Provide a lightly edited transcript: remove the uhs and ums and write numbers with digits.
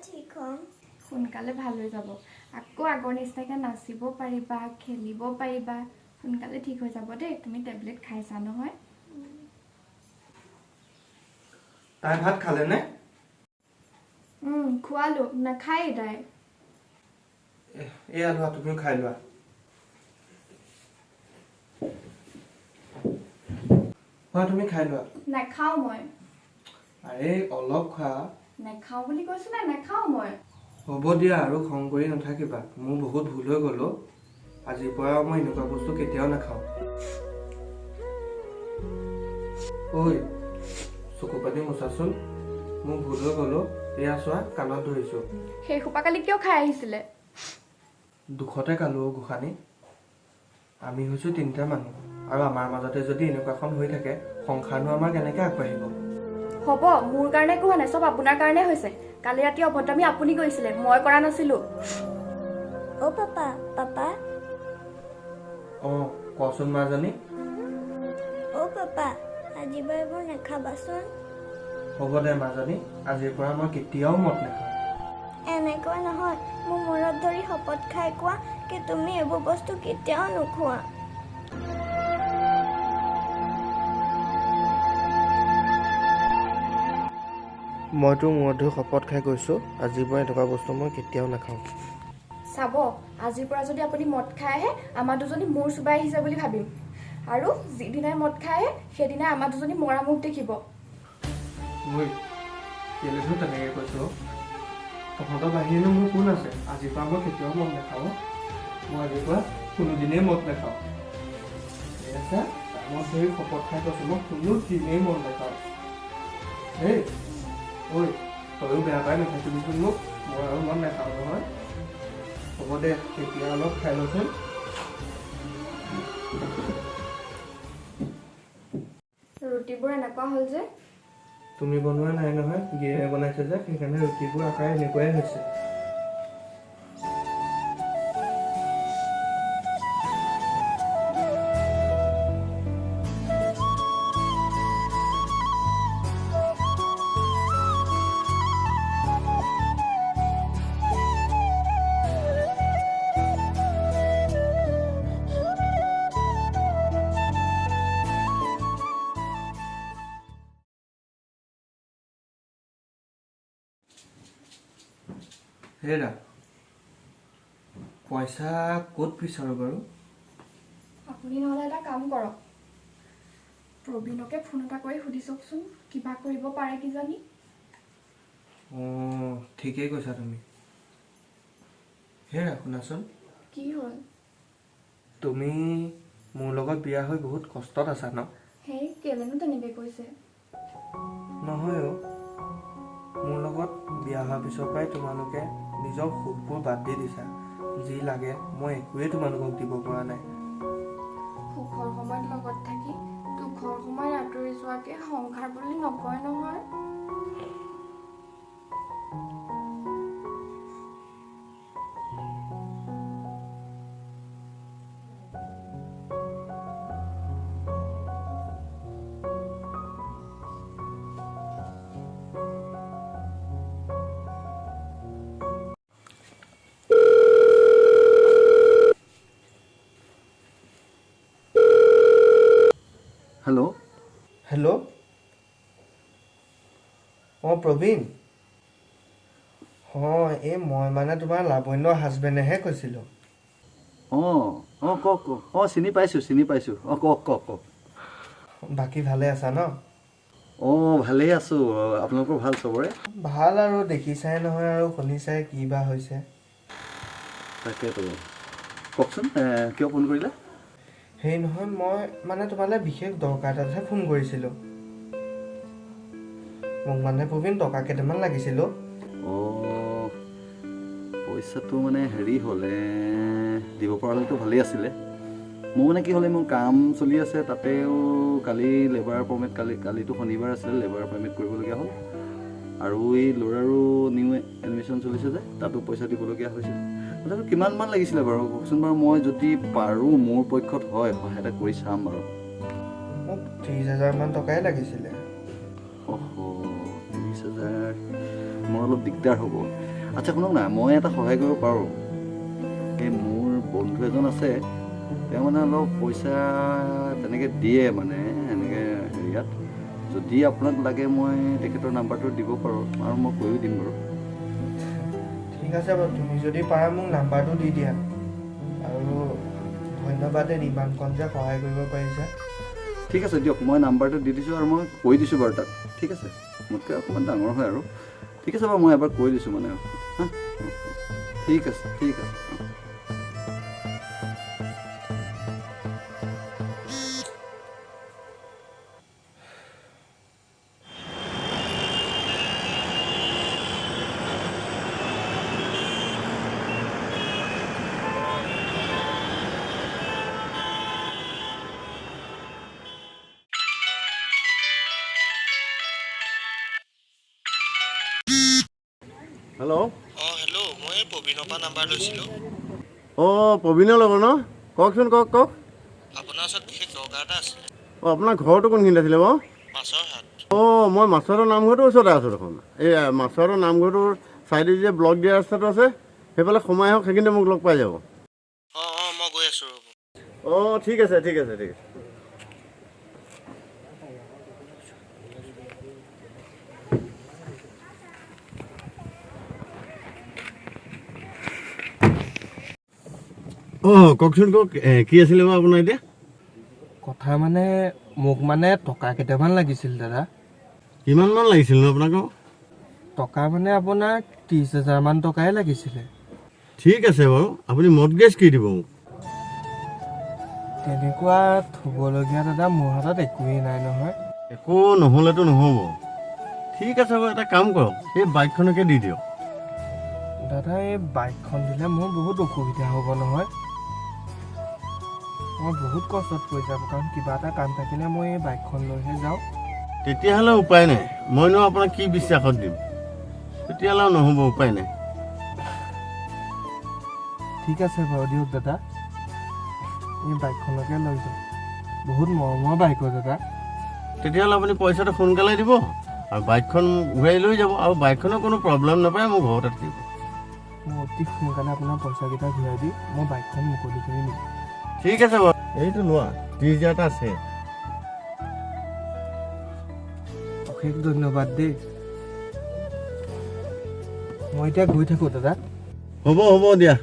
ঠিক হ'ম সোনকালে ভাল হৈ যাব আকৌ আগৰ নিচিনাকৈ নাচিব পাৰিবা খেলিব পাৰিবা সোনকালে ঠিক হৈ যাব দেই তুমি টেবলেট খাইছা নহয় তাই ভাত খালে নে খোৱালো নাখায় তাই এয়া লোৱা তুমিও খাই লোৱা তুমি খাই লোৱা নাখাওঁ মই আৰে অলপ খা নাখাওঁ বুলি কৈছো না নাখাওঁ মই হ'ব দিয়া আৰু খং কৰি নাথাকিবা মোৰ বহুত ভুল হৈ গ'ল আজিৰ পৰা মই এনেকুৱা বস্তু কেতিয়াও নাখাওঁ ঐ চকু পাতি মোচাচোন মোৰ ভুল হৈ গ'ল এয়া চোৱা কাণত ধৰিছো সেই সোপা কালি কিয় খাই আহিছিলে দুখতে কালো গোসানী আমি হৈছো তিনিটা মানুহ আৰু আমাৰ মাজতে যদি এনেকুৱাখন হৈ থাকে সংসাৰনো আমাৰ কেনেকৈ আগবাঢ়িব হ'ব মোৰ কাৰণে একো হোৱা নাই চব আপোনাৰ কাৰণে হৈছে কালি ৰাতি অভদ্ৰামি আপুনি কৰিছিলে মই কৰা নাছিলো অ' পাপা পাপা কচোন মাজনী অ' পাপা আজি বাৰু এইবোৰ নাখাবাচোন হ'ব দে মাজনী আজিৰ পৰা মই কেতিয়াও মদ নাখাওঁ এনেকুৱা নহয় মোৰ মূৰত ধৰি শপত খাই কোৱা কি তুমি এইবোৰ বস্তু কেতিয়াও নোখোৱা মইতো মূৰত ধৰি শপত খাই কৈছোঁ আজিৰ পৰা এনেকুৱা বস্তু মই কেতিয়াও নাখাওঁ চাব আজিৰ পৰা যদি আপুনি মদ খাই আহে আমাৰ দুজনী মূৰ চুবাই আহিছে বুলি ভাবিম আৰু যিদিনাই মদ খাই আহে সেইদিনাই আমাৰ দুজনী মৰা মুখ দেখিব কেলেনো তেনেকৈ কৈছোঁ তহঁতৰ বাহিৰেনো মোৰ কোন আছে আজিৰ পৰা মই কেতিয়াও মদ নাখাওঁ মই আজিৰ পৰা কোনোদিনেই মদ নাখাওঁ আছে মদ ধৰি শপত খাই কৈছোঁ মই কোনোদিনেই মদ নাখাওঁ এই ঐ তয়ো বেয়া পাই নাথাকিবিচোন মোক মই আৰু মদ নাখাওঁ নহয় হ'ব দে তেতিয়া অলপ খাই লচোন ৰুটিবোৰ এনেকুৱা হ'ল যে তুমি বনোৱা নাই নহয় গিৰিয়ে বনাইছে যে সেইকাৰণে ৰুটিবোৰ আকাৰ এনেকুৱাই হৈছে হেৰা পইচা ক'ত বিচাৰোঁ বাৰু আপুনি নহ'লে এটা কাম কৰক প্ৰবীণকে ফোন এটা কৰি সুধি চাওকচোন কিবা কৰিব পাৰে কিজানি ঠিকেই কৈছা তুমি হেৰা শুনাচোন কি হ'ল তুমি মোৰ লগত বিয়া হৈ বহুত কষ্টত আছা ন সেই কেলেনো তেনেকৈ কৈছে নহয় মোৰ লগত বিয়া হোৱাৰ পিছৰ পৰাই তোমালোকে নিজৰ সুখবোৰ বাদ দি দিছা যি লাগে মই একোৱেই তোমালোকক দিব পৰা নাই সুখৰ সময়ত লগত থাকি দুখৰ সময়ত আঁতৰি যোৱাকে সংসাৰ বুলি নকয় নহয় হেল্ল' প্ৰবীণ এই মই মানে তোমাৰ লাৱণ্যৰ হাজবেণ্ডেহে কৈছিলোঁ কওক চিনি পাইছোঁ কওক বাকী ভালে আছা ন ভালেই আছোঁ আপোনালোকৰ ভাল চবৰে ভাল আৰু দেখিছাই নহয় আৰু শুনিছাই কি বা হৈছে তাকেতো কওকচোন কিয় ফোন কৰিলে সেই নহয় মই মানে তোমালৈ বিশেষ দৰকাৰ এটাতহে ফোন কৰিছিলোঁ মোক মানে প্ৰবীণ টকা কেইটামান লাগিছিলোঁ পইচাটো মানে হেৰি হ'লে দিব পৰা হ'লেতো ভালেই আছিলে মোৰ মানে কি হ'লে মোৰ কাম চলি আছে তাতেও কালি লেবাৰ পাৰ্মিট কালিতো শনিবাৰ আছিলে লেবাৰ পাৰ্মিট কৰিবলগীয়া হ'ল আৰু এই ল'ৰাৰো নিউ এডমিশ্যন চলিছে যে তাতো পইচা দিবলগীয়া হৈছিল তথাপিও কিমানমান লাগিছিলে বাৰু কওকচোন বাৰু মই যদি পাৰোঁ মোৰ পক্ষত হয় সহায় এটা কৰি চাম বাৰু মোক 30,000 মান টকাই লাগিছিলে 30,000 মোৰ অলপ দিগদাৰ হ'ব আচ্ছা শুনক না, মই এটা সহায় কৰিব পাৰোঁ। এই মোৰ বন্ধু এজন আছে, তেওঁ মানে অলপ পইচা তেনেকৈ দিয়ে মানে এনেকৈ হেৰিয়াত। যদি আপোনাক লাগে মই তেখেতৰ নাম্বাৰটো দিব পাৰোঁ আৰু মই কৈও দিম বাৰু। ঠিক আছে বাৰু, তুমি যদি পাৰা মোক নাম্বাৰটো দি দিয়া। আৰু ধন্যবাদ ইমানকণ যে সহায় কৰিব পাৰিছা। ঠিক আছে দিয়ক, মই নাম্বাৰটো দি দিছোঁ আৰু মই কৈ দিছোঁ বাৰু তাক। ঠিক আছে, মোতকৈ অকণমান ডাঙৰ হয় আৰু। ঠিক আছে বাৰু, মই এবাৰ কৈ দিছোঁ মানে। হা, ঠিক আছে ঠিক আছে। হেল্ল'। হেল্ল', মই প্ৰবীণৰ পৰা নাম্বাৰ লৈছিলোঁ। প্ৰবীণৰ লগত ন? কওকচোন, কওক। আপোনাৰ ওচৰত বিশেষ দৰকাৰ এটা আছিলে। আপোনাৰ ঘৰটো কোনখিনিত আছিলে বাৰু? মাছৰ হাট। মই মাছৰ নামঘৰটোৰ ওচৰতে আছোঁ দেখোন। এই মাছৰ নামঘৰটোৰ চাইডে যে ব্লক দিয়া ৰাস্তাটো আছে, সেইফালে সোমাই আহক, সেইখিনিতে মোক লগ পাই যাব। মই গৈ আছোঁ ৰ'ব। ঠিক আছে। কওকচোন, কি আছিলে বাৰু আপোনাৰ এতিয়া? কথা মানে মোক মানে টকা কেইটামান লাগিছিল দাদা। কিমানমান লাগিছিল ন আপোনাক? টকা মানে আপোনাৰ 30,000 মান টকাই লাগিছিলে। ঠিক আছে বাৰু, আপুনি মৰ্টগেজ কি দিব মোক? তেনেকুৱা থ'বলগীয়া দাদা মোৰ হাতত একোৱেই নাই নহয়। একো নহ'লেতো নহ'ব। ঠিক আছে বাৰু, এটা কাম কৰক, এই বাইকখনকে দি দিয়ক। দাদা এই বাইকখন দিলে মোৰ বহুত অসুবিধা হ'ব নহয়। মই বহুত কষ্টত পৰি যাব, কাৰণ কিবা এটা কাম থাকিলে মই এই বাইকখন লৈহে যাওঁ। তেতিয়াহ'লে উপায় নাই, মইনো আপোনাক কি বিশ্বাসত দিম? তেতিয়াহ'লে নহ'ব, উপায় নাই। ঠিক আছে বাৰু দিয়ক দাদা, এই বাইকখনকে লৈ যাওঁ। বহুত মৰমৰ বাইক হয় দাদা। তেতিয়াহ'লে আপুনি পইচাটো সোনকালে দিব আৰু বাইকখন ঘূৰাই লৈ যাব, আৰু বাইকখনৰ কোনো প্ৰব্লেম নাপায়, মোৰ ঘৰতে থাকিব। মই অতি সোনকালে আপোনাৰ পইচাকেইটা ঘূৰাই দি মই বাইকখন মুকলি কৰি নিম। ঠিক আছে বাৰু, এইটো লোৱা, 30,000 এটা আছে। অশেষ ধন্যবাদ দেই। মই এতিয়া গৈ থাকোঁ দাদা। হ'ব দিয়া।